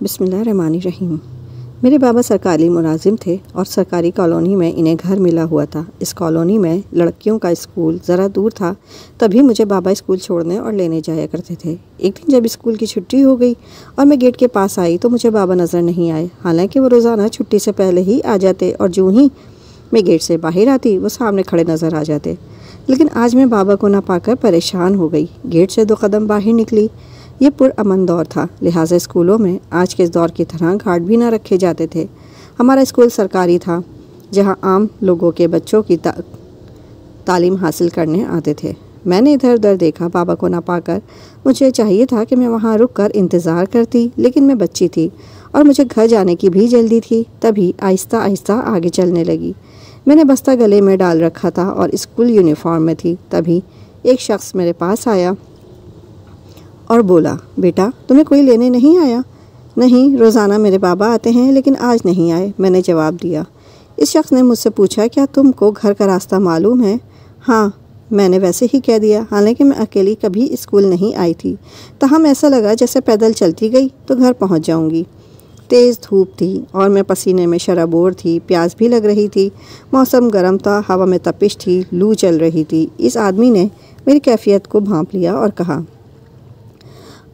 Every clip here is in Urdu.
بسم اللہ الرحمن الرحیم۔ میرے بابا سرکاری ملازم تھے اور سرکاری کالونی میں انہیں گھر ملا ہوا تھا۔ اس کالونی میں لڑکیوں کا اسکول ذرا دور تھا، تبھی مجھے بابا اسکول چھوڑنے اور لینے جایا کرتے تھے۔ ایک دن جب اسکول کی چھٹی ہو گئی اور میں گیٹ کے پاس آئی تو مجھے بابا نظر نہیں آئے، حالانکہ وہ روزانہ چھٹی سے پہلے ہی آ جاتے اور جو ہی میں گیٹ سے باہر آتی وہ سامنے کھڑے نظر آ جاتے۔ لیکن آج میں بابا کو نہ پا کر پریشان ہو گئی۔ گیٹ سے 2 قدم باہر نکلی۔ یہ پرامن دور تھا، لہٰذا اسکولوں میں آج کے دور کی طرح گارڈ بھی نہ رکھے جاتے تھے۔ ہمارا اسکول سرکاری تھا، جہاں عام لوگوں کے بچوں کی تعلیم حاصل کرنے آتے تھے۔ میں نے ادھر ادھر دیکھا، بابا کو نہ پا کر مجھے چاہیے تھا کہ میں وہاں رک کر انتظار کرتی، لیکن میں بچی تھی اور مجھے گھر جانے کی بھی جلدی تھی۔ تبھی آہستہ آہستہ آگے چلنے لگی۔ میں نے بستہ گلے میں ڈال رکھا تھا اور اسکول یونیفارم میں تھی۔ تبھی ایک شخص میرے پاس آیا اور بولا، بیٹا تمہیں کوئی لینے نہیں آیا؟ نہیں، روزانہ میرے بابا آتے ہیں لیکن آج نہیں آئے، میں نے جواب دیا۔ اس شخص نے مجھ سے پوچھا، کیا تم کو گھر کا راستہ معلوم ہے؟ ہاں، میں نے ویسے ہی کہہ دیا، حالانکہ میں اکیلی کبھی اسکول نہیں آئی تھی۔ تاہم ایسا لگا جیسے پیدل چلتی گئی تو گھر پہنچ جاؤں گی۔ تیز دھوپ تھی اور میں پسینے میں شرابور تھی، پیاس بھی لگ رہی تھی، موسم گرم تھا، ہوا میں تپش تھی، لو چل رہی تھی۔ اس آدمی نے میری کیفیت کو بھانپ لیا اور کہا،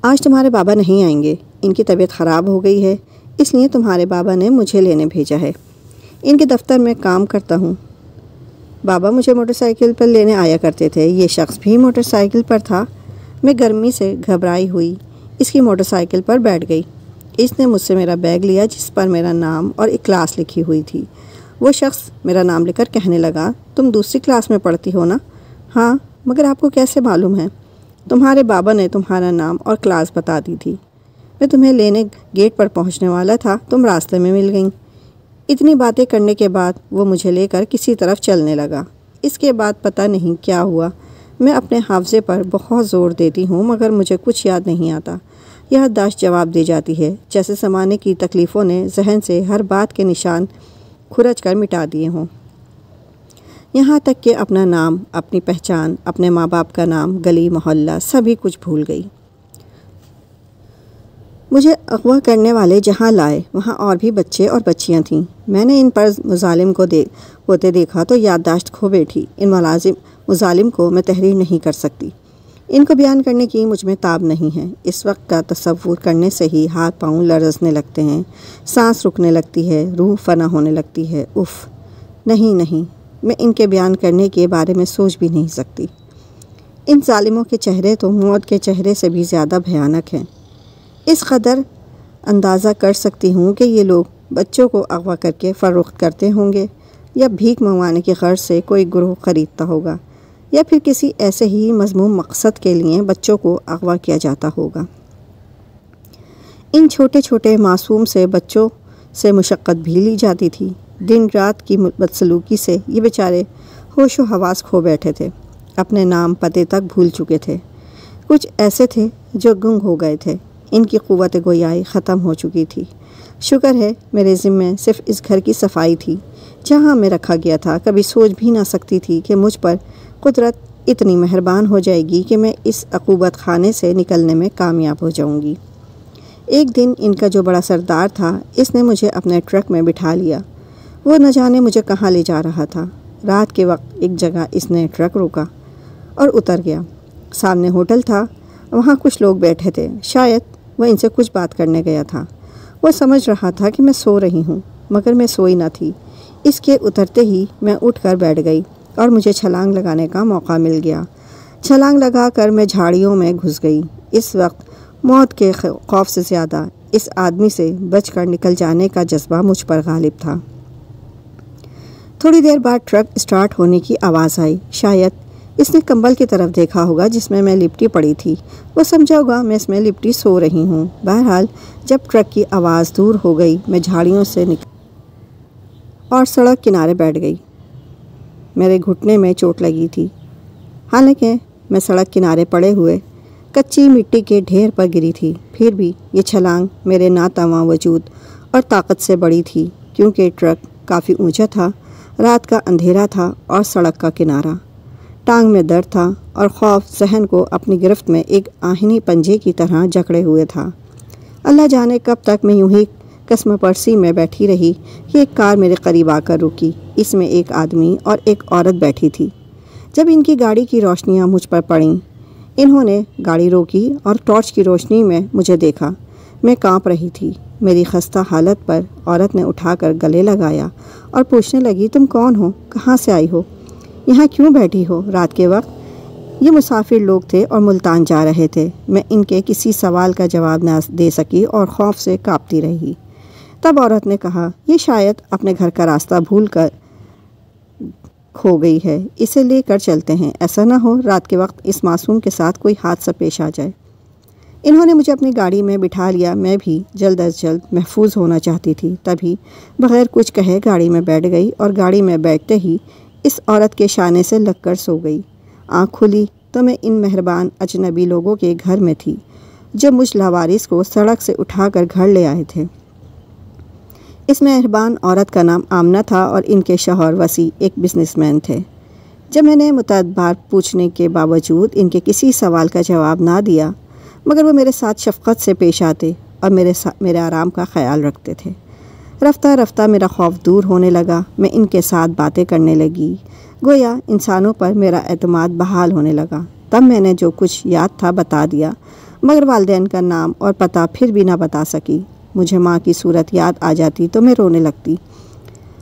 آج تمہارے بابا نہیں آئیں گے، ان کی طبیعت خراب ہو گئی ہے، اس لیے تمہارے بابا نے مجھے لینے بھیجا ہے۔ ان کے دفتر میں کام کرتا ہوں۔ بابا مجھے موٹر سائیکل پر لینے آیا کرتے تھے۔ یہ شخص بھی موٹر سائیکل پر تھا۔ میں گرمی سے گھبرائی ہوئی اس کی موٹر سائیکل پر بیٹھ گئی۔ اس نے مجھ سے میرا بیگ لیا جس پر میرا نام اور ایک کلاس لکھی ہوئی تھی۔ وہ شخص میرا نام لے کر کہنے لگا، تم دوسری کلاس میں پڑھتی ہو نا؟ ہاں، مگر آپ کو کیسے معلوم ہے؟ تمہارے بابا نے تمہارا نام اور کلاس بتا دی تھی۔ میں تمہیں لینے گیٹ پر پہنچنے والا تھا، تم راستے میں مل گئیں۔ اتنی باتیں کرنے کے بعد وہ مجھے لے کر کسی طرف چلنے لگا۔ اس کے بعد پتہ نہیں کیا ہوا۔ میں اپنے حافظے پر بہت زور دیتی ہوں مگر مجھے کچھ یاد نہیں آتا۔ یادداشت جواب دے جاتی ہے، جیسے زمانے کی تکلیفوں نے ذہن سے ہر بات کے نشان کھرچ کر مٹا دیے ہوں، یہاں تک کہ اپنا نام، اپنی پہچان، اپنے ماں باپ کا نام، گلی محلہ سبھی کچھ بھول گئی۔ مجھے اغوا کرنے والے جہاں لائے وہاں اور بھی بچے اور بچیاں تھیں۔ میں نے ان پر مظالم کو ہوتے دیکھا تو یادداشت کھو بیٹھی۔ ان مظالم کو میں تحریر نہیں کر سکتی، ان کو بیان کرنے کی مجھ میں تاب نہیں ہے۔ اس وقت کا تصور کرنے سے ہی ہاتھ پاؤں لرزنے لگتے ہیں، سانس رکنے لگتی ہے، روح فنا ہونے لگتی ہے۔ اف، نہیں، میں ان کے بیان کرنے کے بارے میں سوچ بھی نہیں سکتی۔ ان ظالموں کے چہرے تو موت کے چہرے سے بھی زیادہ بھیانک ہیں۔ اس قدر اندازہ کر سکتی ہوں کہ یہ لوگ بچوں کو اغوا کر کے فروخت کرتے ہوں گے، یا بھیک منگوانے کی غرض سے کوئی گروہ خریدتا ہوگا، یا پھر کسی ایسے ہی مذموم مقصد کے لیے بچوں کو اغوا کیا جاتا ہوگا۔ ان چھوٹے چھوٹے معصوم سے بچوں سے مشقت بھی لی جاتی تھی۔ دن رات کی بدسلوکی سے یہ بیچارے ہوش و حواس کھو بیٹھے تھے، اپنے نام پتے تک بھول چکے تھے۔ کچھ ایسے تھے جو گنگ ہو گئے تھے، ان کی قوت گویائی ختم ہو چکی تھی۔ شکر ہے میرے ذمے صرف اس گھر کی صفائی تھی جہاں میں رکھا گیا تھا۔ کبھی سوچ بھی نہ سکتی تھی کہ مجھ پر قدرت اتنی مہربان ہو جائے گی کہ میں اس عقوبت خانے سے نکلنے میں کامیاب ہو جاؤں گی۔ ایک دن ان کا جو بڑا سردار تھا، اس نے مجھے اپنے ٹرک میں بٹھا لیا۔ وہ نہ جانے مجھے کہاں لے جا رہا تھا۔ رات کے وقت ایک جگہ اس نے ٹرک روکا اور اتر گیا۔ سامنے ہوٹل تھا، وہاں کچھ لوگ بیٹھے تھے، شاید وہ ان سے کچھ بات کرنے گیا تھا۔ وہ سمجھ رہا تھا کہ میں سو رہی ہوں، مگر میں سوئی نہ تھی۔ اس کے اترتے ہی میں اٹھ کر بیٹھ گئی اور مجھے چھلانگ لگانے کا موقع مل گیا۔ چھلانگ لگا کر میں جھاڑیوں میں گھس گئی۔ اس وقت موت کے خوف سے زیادہ اس آدمی سے بچ کر نکل جانے کا جذبہ مجھ پر غالب تھا۔ تھوڑی دیر بعد ٹرک اسٹارٹ ہونے کی آواز آئی۔ شاید اس نے کمبل کی طرف دیکھا ہوگا جس میں لپٹی پڑی تھی۔ وہ سمجھا ہوگا میں اس میں لپٹی سو رہی ہوں۔ بہرحال جب ٹرک کی آواز دور ہو گئی، میں جھاڑیوں سے نکل اور سڑک کنارے بیٹھ گئی۔ میرے گھٹنے میں چوٹ لگی تھی، حالانکہ میں سڑک کنارے پڑے ہوئے کچی مٹی کے ڈھیر پر گری تھی۔ پھر بھی یہ چھلانگ میرے ناتواں وجود اور طاقت سے بڑی تھی، کیونکہ ٹرک کافی اونچا تھا، رات کا اندھیرا تھا اور سڑک کا کنارہ۔ ٹانگ میں درد تھا اور خوف ذہن کو اپنی گرفت میں ایک آہنی پنجے کی طرح جکڑے ہوئے تھا۔ اللہ جانے کب تک میں یوں ہی قسم پرسی میں بیٹھی رہی کہ ایک کار میرے قریب آ کر رکی۔ اس میں ایک آدمی اور ایک عورت بیٹھی تھی۔ جب ان کی گاڑی کی روشنیاں مجھ پر پڑیں، انہوں نے گاڑی روکی اور ٹارچ کی روشنی میں مجھے دیکھا۔ میں کانپ رہی تھی۔ میری خستہ حالت پر عورت نے اٹھا کر گلے لگایا اور پوچھنے لگی، تم کون ہو؟ کہاں سے آئی ہو؟ یہاں کیوں بیٹھی ہو رات کے وقت؟ یہ مسافر لوگ تھے اور ملتان جا رہے تھے۔ میں ان کے کسی سوال کا جواب نہ دے سکی اور خوف سے کانپتی رہی۔ تب عورت نے کہا، یہ شاید اپنے گھر کا راستہ بھول کر کھو گئی ہے، اسے لے کر چلتے ہیں، ایسا نہ ہو رات کے وقت اس معصوم کے ساتھ کوئی حادثہ پیش آ جائے۔ انہوں نے مجھے اپنی گاڑی میں بٹھا لیا۔ میں بھی جلد از جلد محفوظ ہونا چاہتی تھی، تبھی بغیر کچھ کہے گاڑی میں بیٹھ گئی اور گاڑی میں بیٹھتے ہی اس عورت کے شانے سے لگ کر سو گئی۔ آنکھ کھلی تو میں ان مہربان اجنبی لوگوں کے گھر میں تھی جو مجھ لاوارث کو سڑک سے اٹھا کر گھر لے آئے تھے۔ اس مہربان عورت کا نام آمنہ تھا اور ان کے شوہر وسیع ایک بزنس مین تھے۔ جب میں نے متعدد بار پوچھنے کے باوجود ان کے کسی سوال کا جواب نہ دیا، مگر وہ میرے ساتھ شفقت سے پیش آتے اور میرے آرام کا خیال رکھتے تھے۔ رفتہ رفتہ میرا خوف دور ہونے لگا۔ میں ان کے ساتھ باتیں کرنے لگی، گویا انسانوں پر میرا اعتماد بحال ہونے لگا۔ تب میں نے جو کچھ یاد تھا بتا دیا، مگر والدین کا نام اور پتہ پھر بھی نہ بتا سکی۔ مجھے ماں کی صورت یاد آ جاتی تو میں رونے لگتی،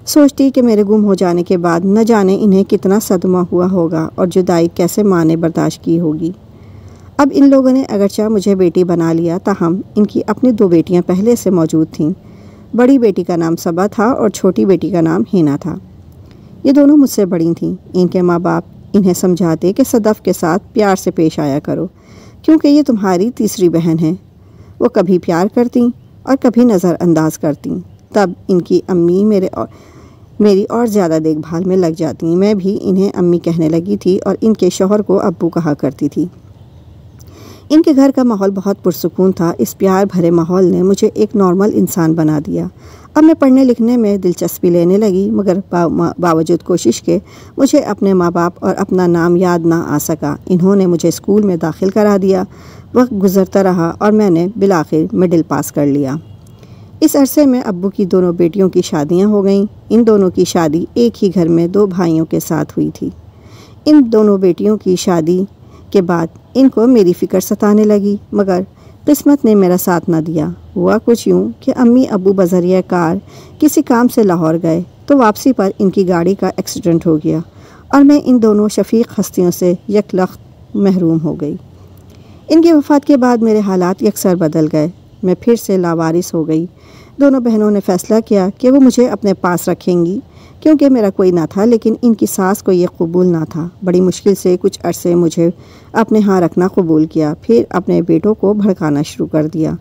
سوچتی کہ میرے گم ہو جانے کے بعد نہ جانے انہیں کتنا صدمہ ہوا ہوگا اور جدائی کیسے ماں نے برداشت کی ہوگی۔ اب ان لوگوں نے اگرچہ مجھے بیٹی بنا لیا، تاہم ان کی اپنی 2 بیٹیاں پہلے سے موجود تھیں۔ بڑی بیٹی کا نام صبا تھا اور چھوٹی بیٹی کا نام ہینا تھا۔ یہ دونوں مجھ سے بڑی تھیں۔ ان کے ماں باپ انہیں سمجھاتے کہ صدف کے ساتھ پیار سے پیش آیا کرو، کیونکہ یہ تمہاری تیسری بہن ہے۔ وہ کبھی پیار کرتیں اور کبھی نظر انداز کرتیں۔ تب ان کی امی میری اور زیادہ دیکھ بھال میں لگ جاتی۔ میں بھی انہیں امی کہنے لگی تھی اور ان کے شوہر کو ابو کہا کرتی تھی۔ ان کے گھر کا ماحول بہت پرسکون تھا۔ اس پیار بھرے ماحول نے مجھے ایک نارمل انسان بنا دیا۔ اب میں پڑھنے لکھنے میں دلچسپی لینے لگی، مگر باوجود کوشش کے مجھے اپنے ماں باپ اور اپنا نام یاد نہ آ سکا۔ انہوں نے مجھے اسکول میں داخل کرا دیا۔ وقت گزرتا رہا اور میں نے بالآخر مڈل پاس کر لیا۔ اس عرصے میں ابو کی دونوں بیٹیوں کی شادیاں ہو گئیں۔ ان دونوں کی شادی ایک ہی گھر میں 2 بھائیوں کے ساتھ ہوئی تھی۔ ان دونوں بیٹیوں کی شادی کے بعد ان کو میری فکر ستانے لگی، مگر قسمت نے میرا ساتھ نہ دیا۔ ہوا کچھ یوں کہ امی ابو بذریعہ کار کسی کام سے لاہور گئے تو واپسی پر ان کی گاڑی کا ایکسیڈنٹ ہو گیا اور میں ان دونوں شفیق ہستیوں سے یکلخت محروم ہو گئی۔ ان کی وفات کے بعد میرے حالات یکسر بدل گئے۔ میں پھر سے لاوارث ہو گئی۔ دونوں بہنوں نے فیصلہ کیا کہ وہ مجھے اپنے پاس رکھیں گی، کیونکہ میرا کوئی نہ تھا، لیکن ان کی ساس کو یہ قبول نہ تھا۔ بڑی مشکل سے کچھ عرصے مجھے اپنے ہاں رکھنا قبول کیا، پھر اپنے بیٹوں کو بھڑکانا شروع کر دیا،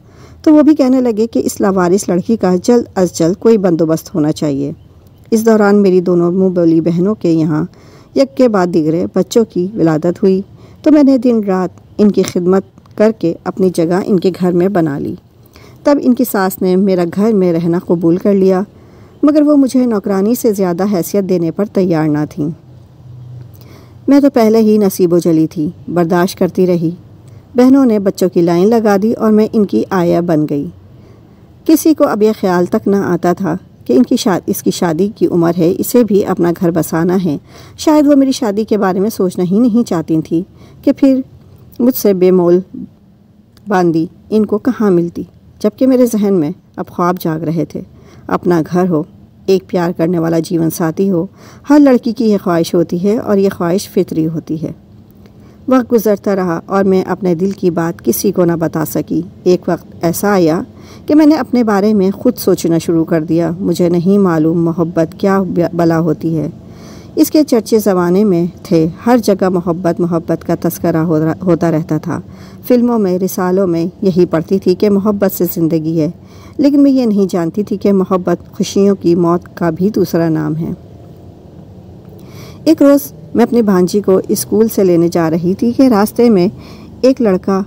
تو وہ بھی کہنے لگے کہ اس لاوارث لڑکی کا جلد از جلد کوئی بندوبست ہونا چاہیے۔ اس دوران میری دونوں منہ بولی بہنوں کے یہاں یک کے بعد دیگرے بچوں کی ولادت ہوئی، تو میں نے دن رات ان کی خدمت کر کے اپنی جگہ ان کے گھر میں بنا لی۔ تب ان کی ساس نے میرا گھر میں رہنا قبول کر لیا، مگر وہ مجھے نوکرانی سے زیادہ حیثیت دینے پر تیار نہ تھیں۔ میں تو پہلے ہی نصیب و جلی تھی، برداشت کرتی رہی۔ بہنوں نے بچوں کی لائن لگا دی اور میں ان کی آیا بن گئی۔ کسی کو اب یہ خیال تک نہ آتا تھا کہ اس کی شادی کی عمر ہے، اسے بھی اپنا گھر بسانا ہے۔ شاید وہ میری شادی کے بارے میں سوچنا ہی نہیں چاہتی تھی کہ پھر مجھ سے بے مول باندی ان کو کہاں ملتی، جبکہ میرے ذہن میں اب خواب جاگ رہے تھے۔ اپنا گھر ہو، ایک پیار کرنے والا جیون ساتھی ہو، ہر لڑکی کی یہ خواہش ہوتی ہے اور یہ خواہش فطری ہوتی ہے۔ وقت گزرتا رہا اور میں اپنے دل کی بات کسی کو نہ بتا سکی۔ ایک وقت ایسا آیا کہ میں نے اپنے بارے میں خود سوچنا شروع کر دیا۔ مجھے نہیں معلوم محبت کیا بلا ہوتی ہے۔ اس کے چرچے زمانے میں تھے، ہر جگہ محبت کا تذکرہ ہوتا رہتا تھا۔ فلموں میں، رسالوں میں یہی پڑھتی تھی کہ محبت سے زندگی ہے، لیکن میں یہ نہیں جانتی تھی کہ محبت خوشیوں کی موت کا بھی دوسرا نام ہے۔ ایک روز میں اپنی بھانجی کو اسکول سے لینے جا رہی تھی کہ راستے میں ایک لڑکا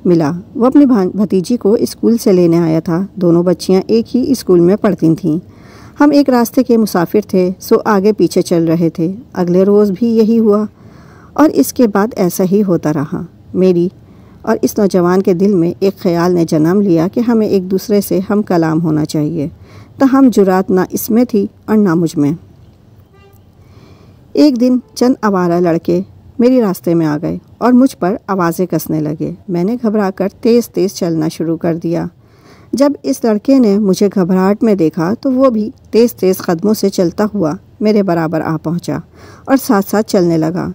ملا۔ وہ اپنی بھتیجی کو اسکول سے لینے آیا تھا۔ دونوں بچیاں ایک ہی اسکول میں پڑھتی تھیں۔ ہم ایک راستے کے مسافر تھے، سو آگے پیچھے چل رہے تھے۔ اگلے روز بھی یہی ہوا اور اس کے بعد ایسا ہی ہوتا رہا۔ میری اور اس نوجوان کے دل میں ایک خیال نے جنم لیا کہ ہمیں ایک دوسرے سے ہم کلام ہونا چاہیے۔ تاہم جرات نہ اس میں تھی اور نہ مجھ میں۔ ایک دن چند آوارہ لڑکے میری راستے میں آ گئے اور مجھ پر آوازیں کسنے لگے۔ میں نے گھبرا کر تیز تیز چلنا شروع کر دیا۔ جب اس لڑکے نے مجھے گھبراہٹ میں دیکھا تو وہ بھی تیز تیز قدموں سے چلتا ہوا میرے برابر آ پہنچا اور ساتھ ساتھ چلنے لگا۔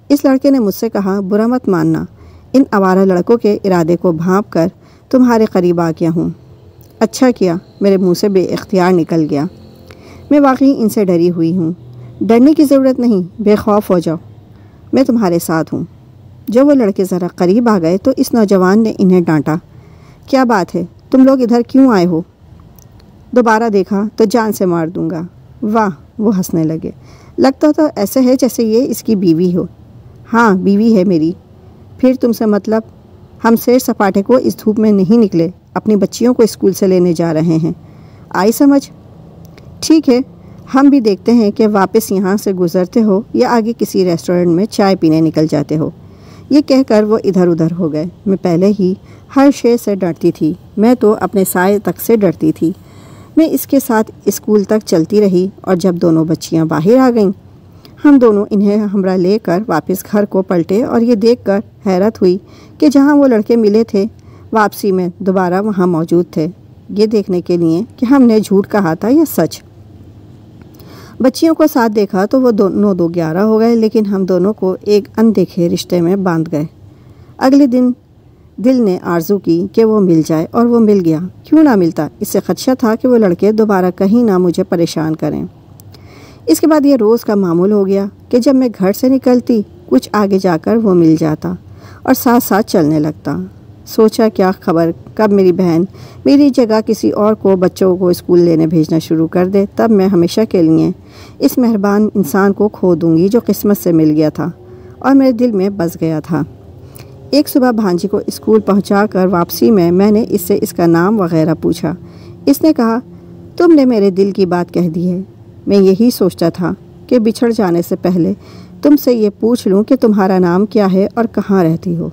اس لڑکے نے مجھ سے کہا، برا مت ماننا، ان آوارہ لڑکوں کے ارادے کو بھانپ کر تمہارے قریب آ گیا ہوں۔ اچھا کیا، میرے منہ سے بے اختیار نکل گیا۔ میں واقعی ان سے ڈری ہوئی ہوں۔ ڈرنے کی ضرورت نہیں، بے خوف ہو جاؤ، میں تمہارے ساتھ ہوں۔ جب وہ لڑکے ذرا قریب آ گئے تو اس نوجوان نے انہیں ڈانٹا، کیا بات ہے، تم لوگ ادھر کیوں آئے ہو؟ دوبارہ دیکھا تو جان سے مار دوں گا۔ واہ، وہ ہنسنے لگے۔ لگتا تو ایسے ہے جیسے یہ اس کی بیوی ہو۔ ہاں، بیوی ہے میری۔ پھر تم سے مطلب؟ ہم سیر سپاٹے کو اس دھوپ میں نہیں نکلے، اپنی بچیوں کو اسکول سے لینے جا رہے ہیں۔ آئی سمجھ؟ ٹھیک ہے، ہم بھی دیکھتے ہیں کہ واپس یہاں سے گزرتے ہو یا آگے کسی ریسٹورنٹ میں چائے پینے نکل جاتے ہو۔ یہ کہہ کر وہ ادھر ادھر ہو گئے۔ میں پہلے ہی ہر شے سے ڈرتی تھی، میں تو اپنے سائے تک سے ڈرتی تھی۔ میں اس کے ساتھ اسکول تک چلتی رہی اور جب دونوں بچیاں باہر آ گئیں، ہم دونوں انہیں ہمراہ لے کر واپس گھر کو پلٹے اور یہ دیکھ کر حیرت ہوئی کہ جہاں وہ لڑکے ملے تھے واپسی میں دوبارہ وہاں موجود تھے، یہ دیکھنے کے لیے کہ ہم نے جھوٹ کہا تھا یا سچ۔ بچیوں کو ساتھ دیکھا تو وہ دونوں 2-11 ہو گئے، لیکن ہم دونوں کو ایک اندیکھے رشتے میں باندھ گئے۔ اگلے دن دل نے آرزو کی کہ وہ مل جائے اور وہ مل گیا۔ کیوں نہ ملتا؟ اس سے خدشہ تھا کہ وہ لڑکے دوبارہ کہیں نہ مجھے پریشان کریں۔ اس کے بعد یہ روز کا معمول ہو گیا کہ جب میں گھر سے نکلتی کچھ آگے جا کر وہ مل جاتا اور ساتھ ساتھ چلنے لگتا۔ سوچا کیا خبر کب میری بہن میری جگہ کسی اور کو بچوں کو اسکول لینے بھیجنا شروع کر دے، تب میں ہمیشہ کے لیے اس مہربان انسان کو کھو دوں گی جو قسمت سے مل گیا تھا اور میرے دل میں بس گیا تھا۔ ایک صبح بھانجی کو اسکول پہنچا کر واپسی میں نے اس سے اس کا نام وغیرہ پوچھا۔ اس نے کہا، تم نے میرے دل کی بات کہہ دی ہے۔ میں یہی سوچتا تھا کہ بچھڑ جانے سے پہلے تم سے یہ پوچھ لوں کہ تمہارا نام کیا ہے اور کہاں رہتی ہو،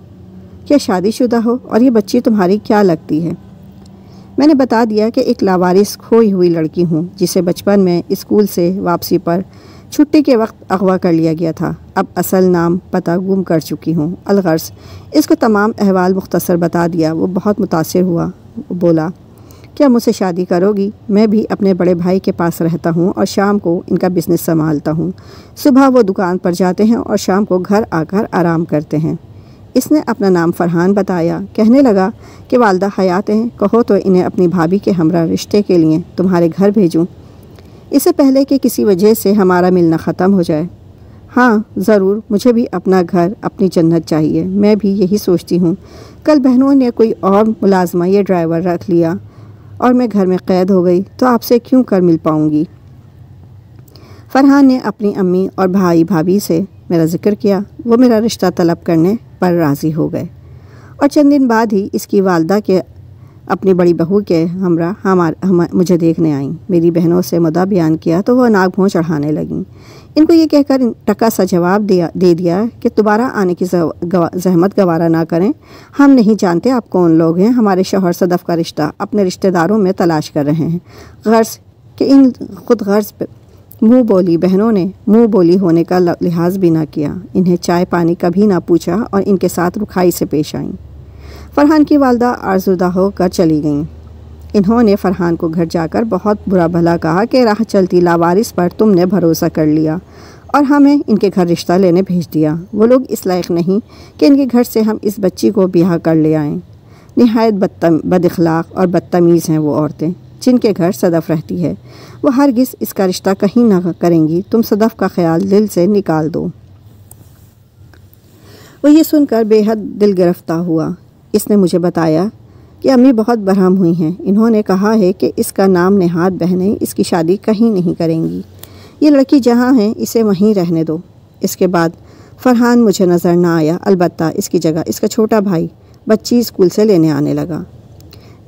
کیا شادی شدہ ہو، اور یہ بچی تمہاری کیا لگتی ہے؟ میں نے بتا دیا کہ ایک لاوارث کھوئی ہوئی لڑکی ہوں جسے بچپن میں اسکول سے واپسی پر چھٹی کے وقت اغوا کر لیا گیا تھا۔ اب اصل نام پتہ گم کر چکی ہوں۔ الغرض اس کو تمام احوال مختصر بتا دیا۔ وہ بہت متاثر ہوا، بولا، کیا مجھ سے شادی کرو گی؟ میں بھی اپنے بڑے بھائی کے پاس رہتا ہوں اور شام کو ان کا بزنس سنبھالتا ہوں۔ صبح وہ دکان پر جاتے ہیں اور شام کو گھر آ کر آرام کرتے ہیں۔ اس نے اپنا نام فرحان بتایا۔ کہنے لگا کہ والدہ حیات ہیں، کہو تو انہیں اپنی بھابھی کے ہمراہ رشتے کے لیے تمہارے گھر بھیجوں، اس سے پہلے کہ کسی وجہ سے ہمارا ملنا ختم ہو جائے۔ ہاں ضرور، مجھے بھی اپنا گھر، اپنی جنت چاہیے۔ میں بھی یہی سوچتی ہوں۔ کل بہنوں نے کوئی اور ملازمہ یا ڈرائیور رکھ لیا اور میں گھر میں قید ہو گئی تو آپ سے کیوں کر مل پاؤں گی؟ فرحان نے اپنی امی اور بھائی بھابھی سے میرا ذکر کیا۔ وہ میرا رشتہ طلب کرنے پر راضی ہو گئے اور چند دن بعد ہی اس کی والدہ کے اپنی بڑی بہو کے ہمراہ مجھے دیکھنے آئیں۔ میری بہنوں سے مدعا بیان کیا تو وہ ناک بھون چڑھانے لگیں۔ ان کو یہ کہہ کر ٹکا سا جواب دے دیا کہ دوبارہ آنے کی زحمت گوارا نہ کریں، ہم نہیں جانتے آپ کون لوگ ہیں، ہمارے شوہر صدف کا رشتہ اپنے رشتہ داروں میں تلاش کر رہے ہیں۔ غرض کہ ان خود غرض منہ بولی بہنوں نے منہ بولی ہونے کا لحاظ بھی نہ کیا، انہیں چائے پانی کبھی نہ پوچھا اور ان کے ساتھ رکھائی سے پیش آئیں۔ فرحان کی والدہ آرزودہ ہو کر چلی گئیں۔ انہوں نے فرحان کو گھر جا کر بہت برا بھلا کہا کہ راہ چلتی لاوارث پر تم نے بھروسہ کر لیا اور ہمیں ان کے گھر رشتہ لینے بھیج دیا۔ وہ لوگ اس لائق نہیں کہ ان کے گھر سے ہم اس بچی کو بیاہ کر لے آئیں۔ نہایت بد اخلاق اور بدتمیز ہیں وہ عورتیں جن کے گھر صدف رہتی ہے، وہ ہرگز اس کا رشتہ کہیں نہ کریں گی۔ تم صدف کا خیال دل سے نکال دو۔ وہ یہ سن کر بے حد دل گرفتہ ہوا۔ اس نے مجھے بتایا کہ امی بہت برہم ہوئی ہیں، انہوں نے کہا ہے کہ اس کا نام نہاد بہنیں اس کی شادی کہیں نہیں کریں گی، یہ لڑکی جہاں ہے اسے وہیں رہنے دو۔ اس کے بعد فرحان مجھے نظر نہ آیا، البتہ اس کی جگہ اس کا چھوٹا بھائی بچی اسکول سے لینے آنے لگا۔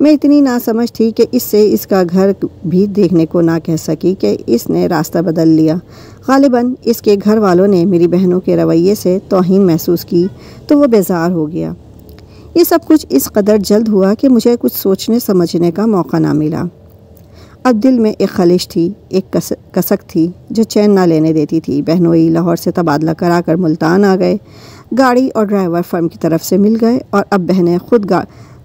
میں اتنی ناسمجھ تھی کہ اس سے اس کا گھر بھی دیکھنے کو نہ کہہ سکی کہ اس نے راستہ بدل لیا۔ غالباً اس کے گھر والوں نے میری بہنوں کے رویے سے توہین محسوس کی تو وہ بیزار ہو گیا۔ یہ سب کچھ اس قدر جلد ہوا کہ مجھے کچھ سوچنے سمجھنے کا موقع نہ ملا۔ اب دل میں ایک خلش تھی، ایک کسک تھی جو چین نہ لینے دیتی تھی۔ بہنوئی لاہور سے تبادلہ کرا کر ملتان آ گئے۔ گاڑی اور ڈرائیور فرم کی طرف سے مل گئے اور اب بہنیں خود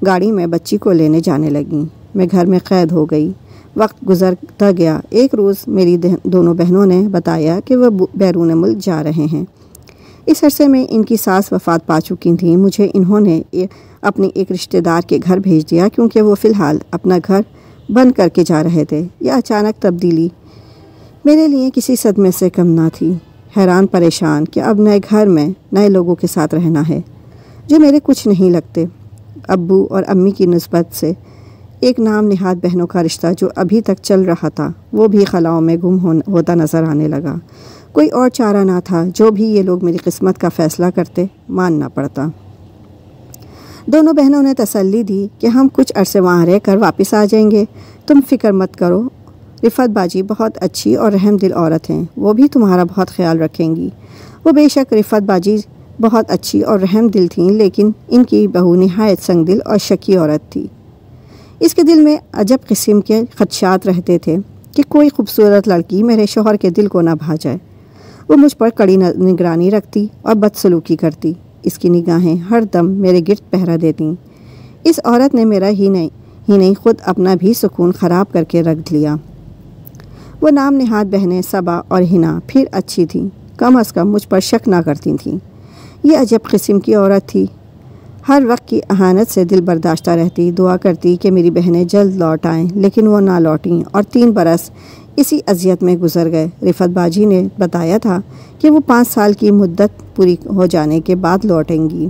گاڑی میں بچی کو لینے جانے لگیں۔ میں گھر میں قید ہو گئی۔ وقت گزرتا گیا۔ ایک روز میری دونوں بہنوں نے بتایا کہ وہ بیرون ملک جا رہے ہیں۔ اس عرصے میں ان کی ساس وفات پا چکی تھیں۔ مجھے انہوں نے اپنے ایک رشتہ دار کے گھر بھیج دیا کیونکہ وہ فی الحال اپنا گھر بند کر کے جا رہے تھے۔ یہ اچانک تبدیلی میرے لیے کسی صدمے سے کم نہ تھی۔ حیران پریشان کہ اب نئے گھر میں نئے لوگوں کے ساتھ رہنا ہے جو میرے کچھ نہیں لگتے۔ ابو اور امی کی نسبت سے ایک نام نہاد بہنوں کا رشتہ جو ابھی تک چل رہا تھا وہ بھی خلاؤں میں گم ہوتا نظر آنے لگا۔ کوئی اور چارہ نہ تھا، جو بھی یہ لوگ میری قسمت کا فیصلہ کرتے ماننا پڑتا۔ دونوں بہنوں نے تسلی دی کہ ہم کچھ عرصے وہاں رہ کر واپس آ جائیں گے، تم فکر مت کرو۔ رفعت باجی بہت اچھی اور رحم دل عورت ہیں، وہ بھی تمہارا بہت خیال رکھیں گی۔ وہ بے شک رفعت باجی بہت اچھی اور رحم دل تھیں، لیکن ان کی بہو نہایت سنگ دل اور شکی عورت تھی۔ اس کے دل میں عجب قسم کے خدشات رہتے تھے کہ کوئی خوبصورت لڑکی میرے شوہر کے دل کو نہ بھا جائے۔ وہ مجھ پر کڑی نگرانی رکھتی اور بدسلوکی کرتی۔ اس کی نگاہیں ہر دم میرے گرد پہرا دیتیں۔ اس عورت نے میرا ہی نہیں خود اپنا بھی سکون خراب کر کے رکھ لیا۔ وہ نام نہاد بہنیں صبا اور ہنا پھر اچھی تھیں، کم از کم مجھ پر شک نہ کرتی تھیں۔ یہ عجب قسم کی عورت تھی، ہر وقت کی اہانت سے دل برداشتہ رہتی، دعا کرتی کہ میری بہنیں جلد لوٹ آئیں، لیکن وہ نہ لوٹیں اور 3 برس اسی اذیت میں گزر گئے۔ رفعت باجی نے بتایا تھا کہ وہ 5 سال کی مدت پوری ہو جانے کے بعد لوٹیں گی۔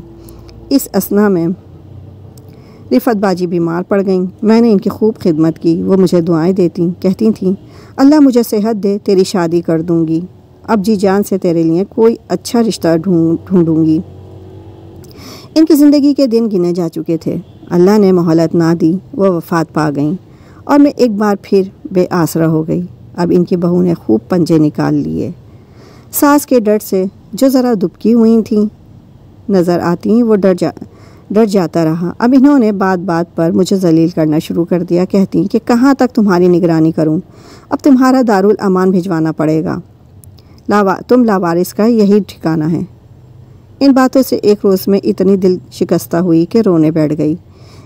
اس اثنا میں رفعت باجی بیمار پڑ گئیں۔ میں نے ان کی خوب خدمت کی۔ وہ مجھے دعائیں دیتی، کہتی تھیں اللہ مجھے صحت دے، تیری شادی کر دوں گی، اب جی جان سے تیرے لیے کوئی اچھا رشتہ ڈھونڈوں گی۔ ان کی زندگی کے دن گنے جا چکے تھے، اللہ نے مہلت نہ دی، وہ وفات پا گئیں اور میں ایک بار پھر بے آسرا ہو گئی۔ اب ان کی بہو نے خوب پنجے نکال لیے۔ ساس کے ڈر سے جو ذرا دبکی ہوئی تھیں نظر آتی وہ ڈر جاتا رہا۔ اب انہوں نے بات پر مجھے ذلیل کرنا شروع کر دیا، کہتی کہ کہاں تک تمہاری نگرانی کروں، اب تمہارا دارالامان بھجوانا پڑے گا، تم لاوارث کا یہی ٹھکانہ ہے۔ ان باتوں سے ایک روز میں اتنی دل شکستہ ہوئی کہ رونے بیٹھ گئی۔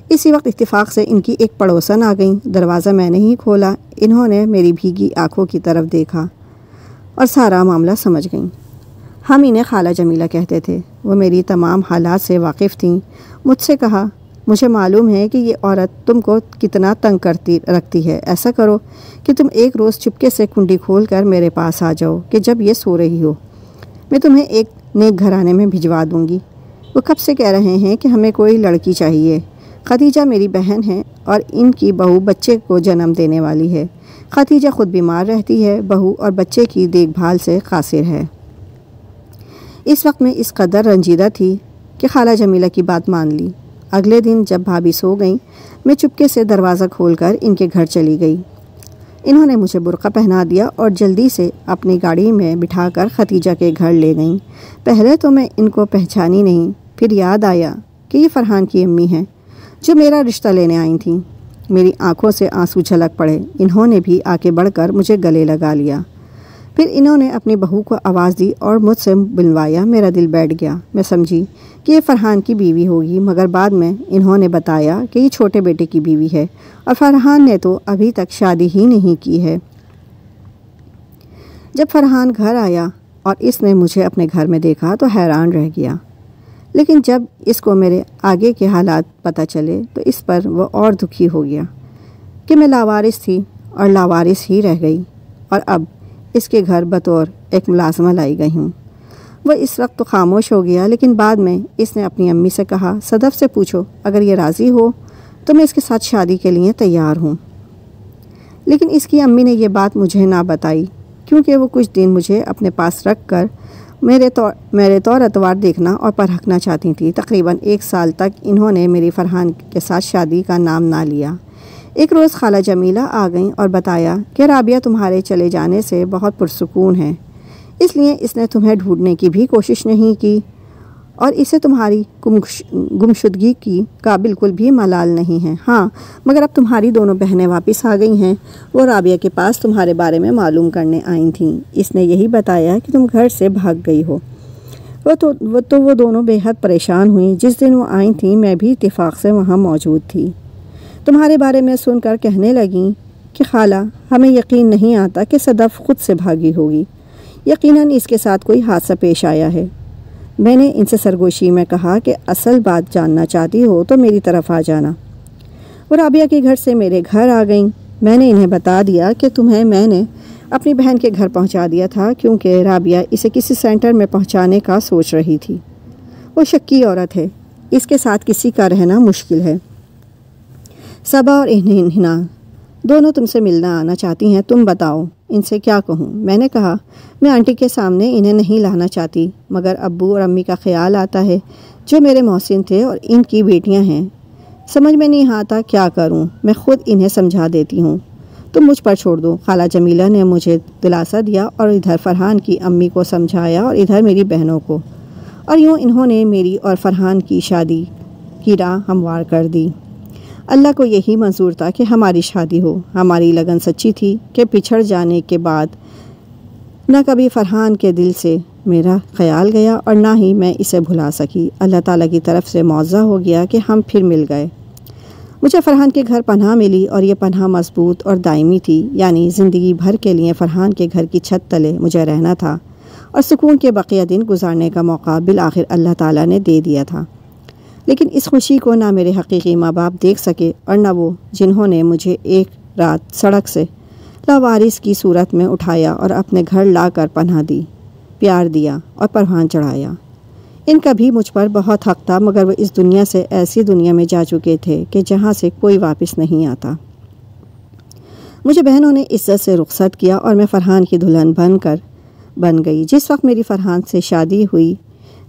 اسی وقت اتفاق سے ان کی ایک پڑوسن آ گئیں۔ دروازہ میں نے ہی کھولا، انہوں نے میری بھیگی آنکھوں کی طرف دیکھا اور سارا معاملہ سمجھ گئیں۔ ہم انہیں خالہ جمیلہ کہتے تھے۔ وہ میری تمام حالات سے واقف تھیں۔ مجھ سے کہا مجھے معلوم ہے کہ یہ عورت تم کو کتنا تنگ رکھتی ہے، ایسا کرو کہ تم ایک روز چپکے سے کنڈی کھول کر میرے پاس آ جاؤ کہ جب یہ سو رہی ہو، میں تمہیں ایک نیک گھرانے میں بھجوا دوں گی۔ وہ کب سے کہہ رہے ہیں کہ ہمیں کوئی لڑکی چاہیے۔ ختیجہ میری بہن ہے اور ان کی بہو بچے کو جنم دینے والی ہے۔ ختیجہ خود بیمار رہتی ہے، بہو اور بچے کی دیکھ بھال سے قاصر ہے۔ اس وقت میں اس قدر رنجیدہ تھی کہ خالہ جمیلہ کی بات مان لی۔ اگلے دن جب بھابھی سو گئیں، میں چپکے سے دروازہ کھول کر ان کے گھر چلی گئی۔ انہوں نے مجھے برقع پہنا دیا اور جلدی سے اپنی گاڑی میں بٹھا کر ختیجہ کے گھر لے گئیں۔ پہلے تو میں ان کو پہچانی نہیں، پھر یاد آیا کہ یہ فرحان کی امی ہیں جو میرا رشتہ لینے آئی تھیں۔ میری آنکھوں سے آنسو جھلک پڑے۔ انہوں نے بھی آگے بڑھ کر مجھے گلے لگا لیا۔ پھر انہوں نے اپنی بہو کو آواز دی اور مجھ سے بلوایا۔ میرا دل بیٹھ گیا۔ میں سمجھی کہ یہ فرحان کی بیوی ہوگی، مگر بعد میں انہوں نے بتایا کہ یہ چھوٹے بیٹے کی بیوی ہے اور فرحان نے تو ابھی تک شادی ہی نہیں کی ہے۔ جب فرحان گھر آیا اور اس نے مجھے اپنے گھر میں دیکھا تو حیران رہ گیا، لیکن جب اس کو میرے آگے کے حالات پتہ چلے تو اس پر وہ اور دکھی ہو گیا کہ میں لاوارث تھی اور لاوارث ہی رہ گئی اور اب اس کے گھر بطور ایک ملازمہ لائی گئی ہوں۔ وہ اس وقت تو خاموش ہو گیا، لیکن بعد میں اس نے اپنی امی سے کہا صدف سے پوچھو، اگر یہ راضی ہو تو میں اس کے ساتھ شادی کے لیے تیار ہوں۔ لیکن اس کی امی نے یہ بات مجھے نہ بتائی کیونکہ وہ کچھ دن مجھے اپنے پاس رکھ کر میرے طور اتوار دیکھنا اور پرکھنا چاہتی تھی۔ تقریباً 1 سال تک انہوں نے میری فرحان کے ساتھ شادی کا نام نہ لیا۔ ایک روز خالہ جمیلہ آ گئیں اور بتایا کہ رابعہ تمہارے چلے جانے سے بہت پرسکون ہے، اس لیے اس نے تمہیں ڈھونڈنے کی بھی کوشش نہیں کی اور اسے تمہاری گمشدگی کا بالکل بھی ملال نہیں ہے۔ ہاں، مگر اب تمہاری دونوں بہنیں واپس آ گئی ہیں۔ وہ رابعہ کے پاس تمہارے بارے میں معلوم کرنے آئی تھیں۔ اس نے یہی بتایا کہ تم گھر سے بھاگ گئی ہو۔ وہ دونوں بے حد پریشان ہوئیں۔ جس دن وہ آئی تھیں میں بھی اتفاق سے وہاں موجود تھی۔ تمہارے بارے میں سن کر کہنے لگیں کہ خالہ، ہمیں یقین نہیں آتا کہ صدف خود سے بھاگی ہوگی۔ یقیناً اس کے ساتھ کوئی حادثہ پیش آیا ہے۔ میں نے ان سے سرگوشی میں کہا کہ اصل بات جاننا چاہتی ہو تو میری طرف آ جانا۔ وہ رابعہ کے گھر سے میرے گھر آ گئیں۔ میں نے انہیں بتا دیا کہ تمہیں میں نے اپنی بہن کے گھر پہنچا دیا تھا، کیونکہ رابعہ اسے کسی سینٹر میں پہنچانے کا سوچ رہی تھی۔ وہ شکی عورت ہے، اس کے ساتھ کسی کا رہنا مشکل ہے۔ صبا اور ہنا دونوں تم سے ملنا آنا چاہتی ہیں، تم بتاؤ ان سے کیا کہوں؟ میں نے کہا میں آنٹی کے سامنے انہیں نہیں لانا چاہتی، مگر ابو اور امی کا خیال آتا ہے جو میرے محسن تھے اور ان کی بیٹیاں ہیں۔ سمجھ میں نہیں آتا کیا کروں، میں خود انہیں سمجھا دیتی ہوں، تم مجھ پر چھوڑ دو۔ خالہ جمیلہ نے مجھے دلاسا دیا اور ادھر فرحان کی امی کو سمجھایا اور ادھر میری بہنوں کو، اور یوں انہوں نے میری اور فرحان کی شادی کی راہ ہموار کر دی۔ اللہ کو یہی منظور تھا کہ ہماری شادی ہو۔ ہماری لگن سچی تھی کہ بچھڑ جانے کے بعد نہ کبھی فرحان کے دل سے میرا خیال گیا اور نہ ہی میں اسے بھلا سکی۔ اللہ تعالیٰ کی طرف سے معاوضہ ہو گیا کہ ہم پھر مل گئے۔ مجھے فرحان کے گھر پناہ ملی اور یہ پناہ مضبوط اور دائمی تھی، یعنی زندگی بھر کے لیے فرحان کے گھر کی چھت تلے مجھے رہنا تھا اور سکون کے بقیہ دن گزارنے کا موقع بالآخر اللہ تعالیٰ نے دے دیا تھا۔ لیکن اس خوشی کو نہ میرے حقیقی ماں باپ دیکھ سکے اور نہ وہ جنہوں نے مجھے ایک رات سڑک سے لاوارث کی صورت میں اٹھایا اور اپنے گھر لا کر پناہ دی، پیار دیا اور پروان چڑھایا۔ ان کا بھی مجھ پر بہت حق تھا، مگر وہ اس دنیا سے ایسی دنیا میں جا چکے تھے کہ جہاں سے کوئی واپس نہیں آتا۔ مجھے بہنوں نے عزت سے رخصت کیا اور میں فرحان کی دلہن بن گئی۔ جس وقت میری فرحان سے شادی ہوئی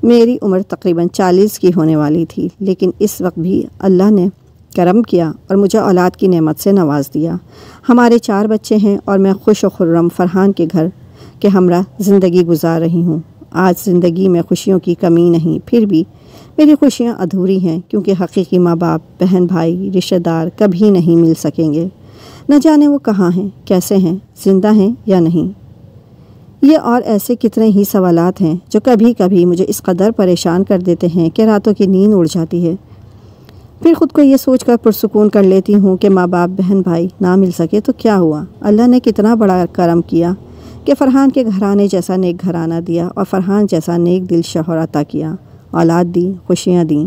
میری عمر تقریباً 40 کی ہونے والی تھی، لیکن اس وقت بھی اللہ نے کرم کیا اور مجھے اولاد کی نعمت سے نواز دیا۔ ہمارے 4 بچے ہیں اور میں خوش و خرم فرحان کے گھر کے ہمراہ زندگی گزار رہی ہوں۔ آج زندگی میں خوشیوں کی کمی نہیں، پھر بھی میری خوشیاں ادھوری ہیں، کیونکہ حقیقی ماں باپ، بہن بھائی، رشتہ دار کبھی نہیں مل سکیں گے۔ نہ جانے وہ کہاں ہیں، کیسے ہیں، زندہ ہیں یا نہیں۔ یہ اور ایسے کتنے ہی سوالات ہیں جو کبھی کبھی مجھے اس قدر پریشان کر دیتے ہیں کہ راتوں کی نیند اڑ جاتی ہے۔ پھر خود کو یہ سوچ کر پرسکون کر لیتی ہوں کہ ماں باپ، بہن بھائی نہ مل سکے تو کیا ہوا؟ اللہ نے کتنا بڑا کرم کیا کہ فرحان کے گھرانے جیسا نیک گھرانہ دیا اور فرحان جیسا نیک دل شوہر عطا کیا، اولاد دی، خوشیاں دیں،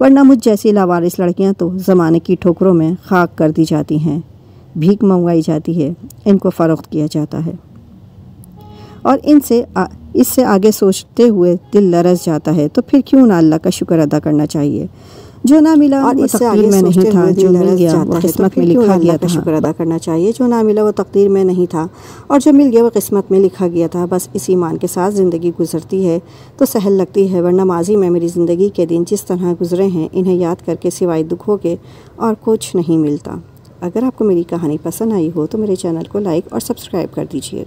ورنہ مجھ جیسی لاوارث لڑکیاں تو زمانے کی ٹھوکروں میں خاک کر دی جاتی ہیں، بھیک منگوائی جاتی ہے، ان کو فروخت کیا جاتا ہے، اور اس سے آگے سوچتے ہوئے دل لرز جاتا ہے۔ تو پھر کیوں نہ اللہ کا شکر ادا کرنا چاہیے؟ جو نہ ملا وہ تقدیر میں نہیں تھا، جو مل گیا وہ قسمت میں لکھا گیا تھا۔ شکر ادا کرنا چاہیے، جو نہ ملا وہ تقدیر میں نہیں تھا اور جو مل گیا وہ قسمت میں لکھا گیا تھا۔ بس اس ایمان کے ساتھ زندگی گزرتی ہے تو سہل لگتی ہے، ورنہ ماضی میں میری زندگی کے دن جس طرح گزرے ہیں انہیں یاد کر کے سوائے دکھوں کے اور کچھ نہیں ملتا۔ اگر آپ کو میری کہانی پسند آئی ہو تو میرے چینل کو لائک اور سبسکرائب کر دیجیے۔